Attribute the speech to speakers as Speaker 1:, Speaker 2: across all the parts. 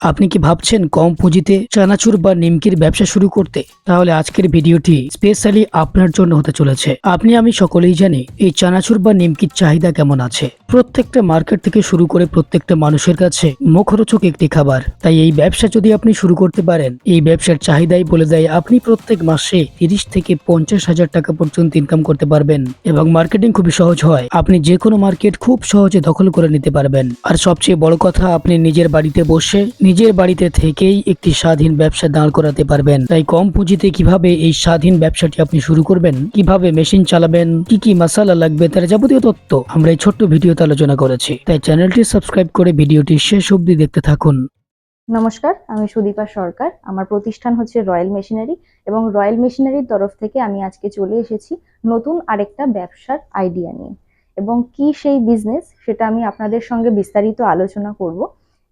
Speaker 1: আপনি কি ভাবছেন কম পুঁজিতে চানাচুর বা নিমকির ব্যবসা শুরু করতে? তাহলে আজকের ভিডিওটি স্পেশালি আপনার জন্য হতে চলেছে। আপনি আমি সকলেই জানি এই চানাচুর বা নিমকির চাহিদা কেমন আছে। প্রত্যেকটা মার্কেট থেকে শুরু করে প্রত্যেকটা মানুষের কাছে মুখরোচক একটি খাবার। তাই এই ব্যবসা যদি আপনি শুরু করতে পারেন, এই ব্যবসার চাহিদাই বলে দেয় আপনি প্রত্যেক মাসে 30 থেকে 50,000 টাকা পর্যন্ত ইনকাম করতে পারবেন এবং মার্কেটিং খুবই সহজ হয়। আপনি যে কোনো মার্কেট খুব সহজে দখল করে নিতে পারবেন। আর সবচেয়ে বড় কথা, আপনি নিজের বাড়িতে বসে নিজের বাড়িতে থেকেই একটি স্বাধীন ব্যবসা দাঁড় করাতে পারবেন। তাই কম পুঁজিতে কিভাবে এই স্বাধীন ব্যবসাটি আপনি শুরু করবেন, কিভাবে মেশিন চালাবেন, কি কি মশলা লাগবে, তার যাবতীয় তথ্য আমরা এই ছোট্ট ভিডিওতে আলোচনা করেছি। তাই চ্যানেলটি সাবস্ক্রাইব করে ভিডিওটি শেষ অবধি দেখতে থাকুন।
Speaker 2: নমস্কার, আমি সুদীপা সরকার। আমার প্রতিষ্ঠান হচ্ছে রয়্যাল মেশিনারি এবং রয়্যাল মেশিনারির তরফ থেকে আমি আজকে চলে এসেছি নতুন আরেকটা ব্যবসার আইডিয়া নিয়ে। এবং কি সেই বিজনেস সেটা আমি আপনাদের সঙ্গে বিস্তারিত আলোচনা করব,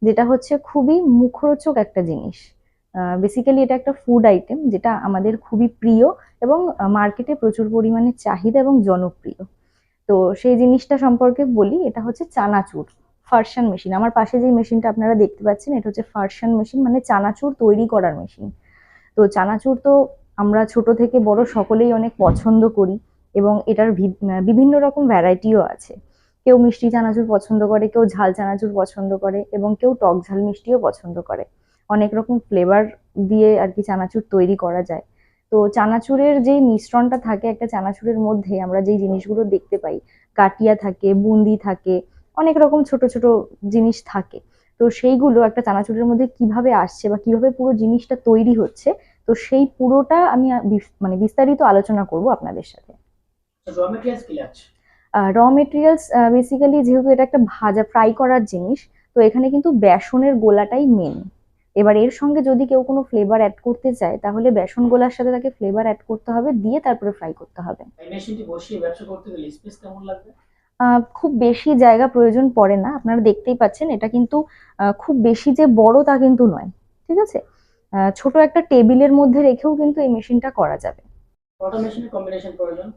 Speaker 2: যেটা হচ্ছে খুবই মুখরোচক একটা জিনিস। বেসিক্যালি এটা একটা ফুড আইটেম যেটা আমাদের খুবই প্রিয় এবং মার্কেটে প্রচুর পরিমাণে চাহিদা এবং জনপ্রিয়। তো সেই জিনিসটা সম্পর্কে বলি, এটা হচ্ছে চানাচুর ফার্সান মেশিন। আমার পাশে যে মেশিনটা আপনারা দেখতে পাচ্ছেন এটা হচ্ছে ফার্সান মেশিন, মানে চানাচুর তৈরি করার মেশিন। তো চানাচুর তো আমরা ছোট থেকে বড় সকলেই অনেক পছন্দ করি এবং এটার বিভিন্ন রকম ভ্যারাইটিও আছে। কেউ মিষ্টি চানাচুর পছন্দ করে, কেউ ঝাল চানাচুর পছন্দ করে এবং কেউ টক ঝাল মিষ্টিও পছন্দ করে। অনেক রকম ফ্লেভার দিয়ে আর কি চানাচুর তৈরি করা যায়। তো চানাচুরের যেই মিশ্রণটা থাকে, একটা চানাচুরের মধ্যে আমরা যেই জিনিসগুলো দেখতে পাই, কাটিয়া থাকে, বুন্দি থাকে, অনেক রকম ছোট ছোট জিনিস থাকে। তো সেইগুলো একটা চানাচুরের মধ্যে কিভাবে আসছে বা কিভাবে পুরো জিনিসটা তৈরি হচ্ছে, তো সেই পুরোটা আমি মানে বিস্তারিত আলোচনা করব আপনাদের সাথে। র মেটেরিয়ালস বেসিক্যালি যেহেতু এটা একটা ভাজা ফ্রাই করার জিনিস, তো এখানে কিন্তু বেসনের গোলাটাই মেন। এবার এর সঙ্গে যদি কেউ কোনো ফ্লেভার অ্যাড করতে চায়, তাহলে বেসন গোলার সাথে তাকে ফ্লেভার অ্যাড করতে হবে, দিয়ে তারপরে ফ্রাই করতে হবে।
Speaker 1: এই মেশিনটি বসিয়ে ব্যবসা করতে গেলে স্পেস কেমন লাগবে?
Speaker 2: খুব বেশি জায়গা প্রয়োজন পড়ে না, আপনারা দেখতেই পাচ্ছেন এটা কিন্তু খুব বেশি যে বড় তা কিন্তু নয়। ঠিক আছে, ছোট একটা টেবিলের মধ্যে রেখেও কিন্তু এই মেশিনটা করা যাবে।
Speaker 1: কটা মেশিনের কম্বিনেশন প্রয়োজন?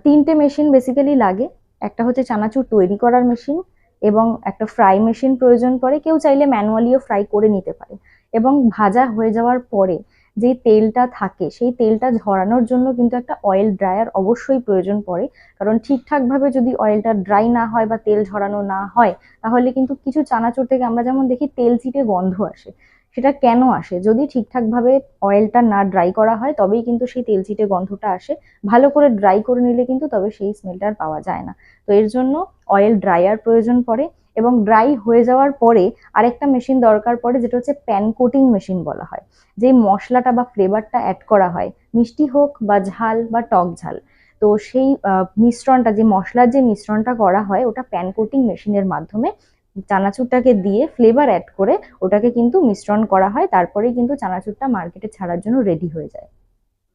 Speaker 2: তিনটে মেশিন বেসিক্যালি লাগে। একটা হচ্ছে চানাচুর তৈরি করার মেশিন এবং একটা ফ্রাই মেশিন প্রয়োজন পড়ে। কেউ চাইলে ম্যানুয়ালিও ফ্রাই করে নিতে পারে। এবং ভাজা হয়ে যাওয়ার পরে যে তেলটা থাকে, সেই তেলটা ঝরানোর জন্য কিন্তু একটা অয়েল ড্রায়ার অবশ্যই প্রয়োজন পড়ে। কারণ ঠিকঠাকভাবে যদি অয়েলটা ড্রাই না হয় বা তেল ঝরানো না হয়, তাহলে কিন্তু কিছু চানাচুর থেকে আমরা যেমন দেখি তেল ছিটে গন্ধ আসে। সেটা কেন আসে? যদি ঠিকঠাকভাবে অয়েলটা না ড্রাই করা হয়, তবেই কিন্তু সেই তেল ছিটে গন্ধটা আসে। ভালো করে ড্রাই করে নিলে কিন্তু তবে সেই স্মেলটা আর পাওয়া যায় না। তো এর জন্য অয়েল ড্রায়ার প্রয়োজন পড়ে। এবং ড্রাই হয়ে যাওয়ার পরে আরেকটা মেশিন দরকার পড়ে, যেটা হচ্ছে প্যান কোটিং মেশিন বলা হয়। যে মশলাটা বা ফ্লেভারটা অ্যাড করা হয়, মিষ্টি হোক বা ঝাল বা টক ঝাল, তো সেই মিশ্রণটা, যে মশলার যে মিশ্রণটা করা হয়, ওটা প্যান কোটিং মেশিনের মাধ্যমে চানাচুরটাকে দিয়ে ফ্লেভার অ্যাড করে ওটাকে কিন্তু মিশ্রণ করা হয়। তারপরেই কিন্তু চানাচুরটা মার্কেটে ছাড়ার জন্য রেডি হয়ে যায়।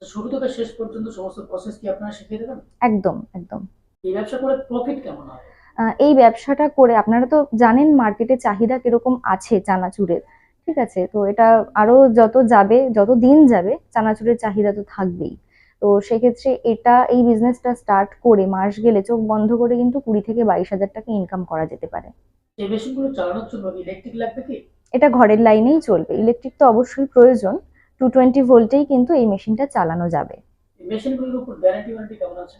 Speaker 1: শুরু থেকে শেষ পর্যন্ত সমস্ত প্রসেস কি আপনারা শিখিয়ে দেবেন?
Speaker 2: একদম একদম।
Speaker 1: এই ব্যবসা করে প্রফিট কেমন হয়?
Speaker 2: এই ব্যবসাটা করে আপনারা তো জানেন মার্কেটে চাহিদা কিরকম আছে চানাচুরের। ঠিক আছে, তো এটা আরো যত যাবে, যত দিন যাবে, চানাচুরের চাহিদা তো থাকবেই। তো সেক্ষেত্রে এই বিজনেসটা স্টার্ট করে মাস গেলে চোখ বন্ধ করে কিন্তু 20 থেকে 22 হাজার টাকা ইনকাম করা যেতে পারে।
Speaker 1: এই মেশিনগুলো চালানোর জন্য ইলেকট্রিক লাগবে কি?
Speaker 2: এটা ঘরের লাইনেই চলবে, ইলেকট্রিক তো অবশ্যই প্রয়োজন। 220 ভোল্টেই কিন্তু এই মেশিনটা চালানো যাবে।
Speaker 1: এই মেশিনগুলোর উপর গ্যারান্টি ওয়ারেন্টি কেমন আছে?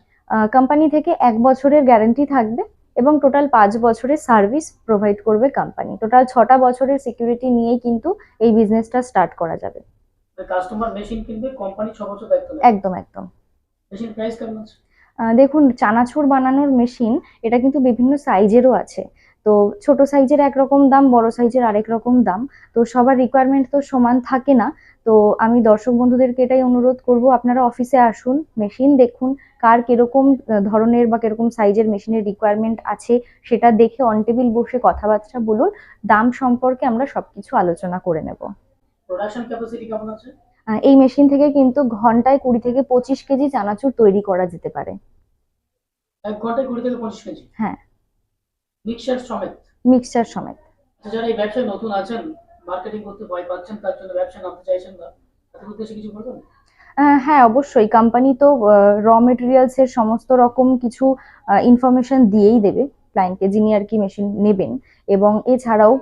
Speaker 2: কোম্পানি থেকে 1 বছরের গ্যারান্টি থাকবে এবং টোটাল 5 বছরের সার্ভিস প্রোভাইড করবে কোম্পানি। টোটাল 6টা বছরের সিকিউরিটি নিয়েই কিন্তু এই বিজনেসটা স্টার্ট করা যাবে।
Speaker 1: কাস্টমার মেশিন কিনবে, কোম্পানি 6 বছর দায়িত্ব নেবে।
Speaker 2: একদম একদম।
Speaker 1: মেশিন প্রাইস কেমন আছে?
Speaker 2: দেখুন, চানাচুর বানানোর মেশিন এটা কিন্তু বিভিন্ন সাইজেরও আছে। তো ছোট সাইজের একরকম দাম, বড় সাইজের আরেক রকম দাম। তো সবার রিকোয়ারমেন্ট তো সমান থাকে না। তো আমি দর্শক বন্ধুদেরকে এটাই অনুরোধ করব, আপনারা অফিসে আসুন, মেশিন দেখুন, কার কিরকম ধরনের বা কিরকম সাইজের মেশিনের রিকোয়ারমেন্ট আছে সেটা দেখে অন টেবিল বসে কথাবার্তা বলুন। দাম সম্পর্কে আমরা সবকিছু আলোচনা করে নেব।
Speaker 1: প্রোডাকশন ক্যাপাসিটি কেমন আছে?
Speaker 2: এই মেশিন থেকে কিন্তু ঘন্টায় 20 থেকে 25 কেজি চানাচুর তৈরি করা যেতে পারে।
Speaker 1: 1 ঘন্টায় 20 থেকে 25 কেজি?
Speaker 2: হ্যাঁ,
Speaker 1: মিক্সার সমেত?
Speaker 2: মিক্সচার সমেত।
Speaker 1: যারা এই ব্যবসায় নতুন আছেন, মার্কেটিং করতে ভয় পাচ্ছেন, তার জন্য ব্যবসায় নামতে চাইছেন না, তাদের উদ্দেশ্যে কিছু বলবেন?
Speaker 2: হ্যাঁ, অবশ্যই। কোম্পানি তো র মেটেরিয়ালস এর সমস্ত রকম কিছু ইনফরমেশন দিয়েই দেবে। ক্লায়েন্টকে, যিনি আর কি মেশিন নেবেন। এবং এছাড়াও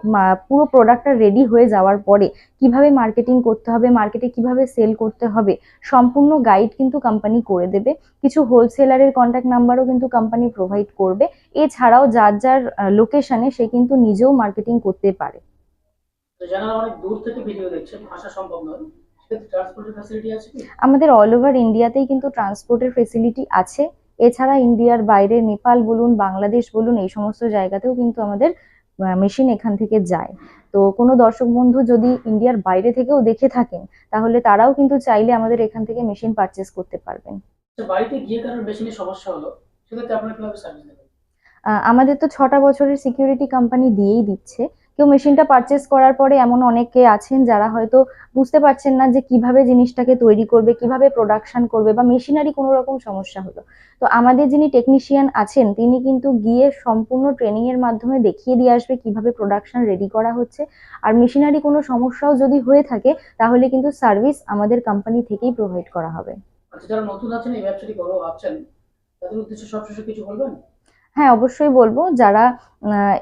Speaker 2: পুরো প্রোডাক্টটা রেডি হয়ে যাওয়ার পরে কিভাবে মার্কেটিং করতে হবে, মার্কেটে কিভাবে সেল করতে হবে, সম্পূর্ণ গাইড কিন্তু কোম্পানি করে দেবে। কিছু হোলসেলারের কন্ট্যাক্ট নাম্বারও কিন্তু কোম্পানি প্রোভাইড করবে। এছাড়াও যার যার লোকেশনে সে কিন্তু নিজেও মার্কেটিং করতে পারে।
Speaker 1: তো যারা অনেক দূর থেকে ভিডিও দেখছেন, আসা সম্ভব নয়, সেক্ষেত্রে ট্রান্সপোর্টের ফ্যাসিলিটি আছে কি?
Speaker 2: আমাদের অল ওভার ইন্ডিয়াতেই কিন্তু ট্রান্সপোর্টের ফেসিলিটি আছে। এছাড়া ইন্ডিয়ার বাইরে নেপাল বলুন, বাংলাদেশ বলুন, এই সমস্ত জায়গাতেও কিন্তু আমাদের মেশিন এখান থেকে যায়। তো কোনো দর্শক বন্ধু যদি ইন্ডিয়ার বাইরে থেকেও দেখে থাকেন, তাহলে তারাও কিন্তু চাইলে আমাদের এখান থেকে মেশিন পারচেস করতে পারবেন।
Speaker 1: বাড়িতে গিয়ে কারোর মেশিনের সমস্যা হলো, সেক্ষেত্রে আপনারা কিভাবে সার্ভিস দেবেন?
Speaker 2: আমাদের তো 6টা বছরের সিকিউরিটি কোম্পানি দিয়েই দিচ্ছে। কেউ মেশিনটা পারচেস করার পরে এমন অনেকে আছেন যারা হয়তো বুঝতে পারছেন না যে কিভাবে জিনিসটাকে তৈরি করবে, কিভাবে প্রোডাকশন করবে, বা মেশিনারি কোনো রকম সমস্যা হলো। তো আমাদের যিনি টেকনিশিয়ান আছেন তিনি কিন্তু গিয়ে সম্পূর্ণ ট্রেনিং এর মাধ্যমে দেখিয়ে দিয়ে আসবে কিভাবে প্রোডাকশন রেডি করা হচ্ছে। আর মেশিনারি কোনো সমস্যাও যদি হয়ে থাকে তাহলে কিন্তু সার্ভিস আমাদের কোম্পানি থেকেই প্রোভাইড করা হবে।
Speaker 1: আচ্ছা, যারা নতুন আছেন এই ব্যবসাটি করবো ভাবছেন, তাদের উদ্দেশ্যে সবশেষে কিছু বলবেন?
Speaker 2: হ্যাঁ, অবশ্যই বলবো। যারা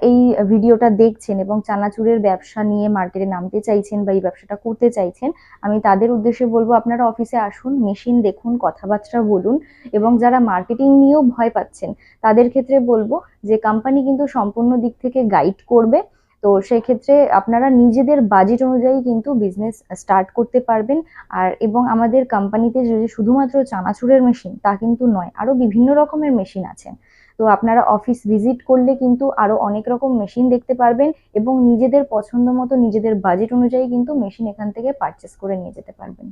Speaker 2: এই ভিডিওটা দেখছেন এবং চানাচুরের ব্যবসা নিয়ে মার্কেটে নামতে চাইছেন বা এই ব্যবসাটা করতে চাইছেন, আমি তাদের উদ্দেশ্যে বলবো আপনারা অফিসে আসুন, মেশিন দেখুন, কথাবার্তা বলুন। এবং যারা মার্কেটিং নিয়েও ভয় পাচ্ছেন তাদের ক্ষেত্রে বলবো যে কোম্পানি কিন্তু সম্পূর্ণ দিক থেকে গাইড করবে। তো সেক্ষেত্রে আপনারা নিজেদের বাজেট অনুযায়ী কিন্তু বিজনেস স্টার্ট করতে পারবেন। আর এবং আমাদের কোম্পানিতে যে শুধুমাত্র চানাচুরের মেশিন তা কিন্তু নয়, আরো বিভিন্ন রকমের মেশিন আছে। তো আপনারা অফিস ভিজিট করলে কিন্তু আরো অনেক রকম মেশিন দেখতে পারবেন এবং নিজেদের পছন্দ মতো নিজেদের বাজেট অনুযায়ী কিন্তু মেশিন এখান থেকে পারচেস করে নিয়ে যেতে পারবেন।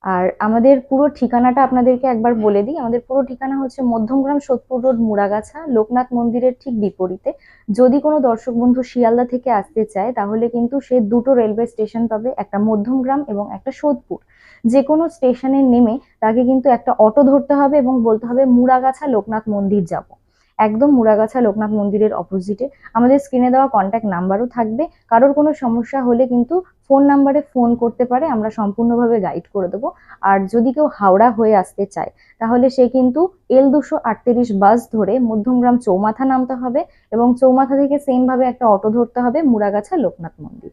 Speaker 2: আর আমাদের পুরো ঠিকানাটা আপনাদেরকে একবার বলে দিই। আমাদের পুরো ঠিকানা হচ্ছে মধ্যমগ্রাম, সোদপুর রোড, মুড়াগাছা, লোকনাথ মন্দিরের ঠিক বিপরীতে। যদি কোনো দর্শক বন্ধু শিয়ালদা থেকে আসতে চায় তাহলে কিন্তু সে দুটো রেলওয়ে স্টেশন পাবে, একটা মধ্যমগ্রাম এবং একটা সোদপুর। যে কোনো স্টেশনে নেমে তাকে কিন্তু একটা অটো ধরতে হবে এবং বলতে হবে মুড়াগাছা লোকনাথ মন্দির যাব। একদম মুড়াগাছা লোকনাথ মন্দিরের অপোজিটে। আমাদের স্ক্রিনে দেওয়া কন্ট্যাক্ট নাম্বারও থাকবে। কারোর কোনো সমস্যা হলে কিন্তু ফোন নাম্বারে ফোন করতে পারে, আমরা সম্পূর্ণভাবে গাইড করে দেবো। আর যদি কেউ হাওড়া হয়ে আসতে চায় তাহলে সে কিন্তু L238 বাস ধরে মধ্যমগ্রাম চৌমাথা নামতে হবে এবং চৌমাথা থেকে সেম ভাবে একটা অটো ধরতে হবে মুড়াগাছা লোকনাথ মন্দির।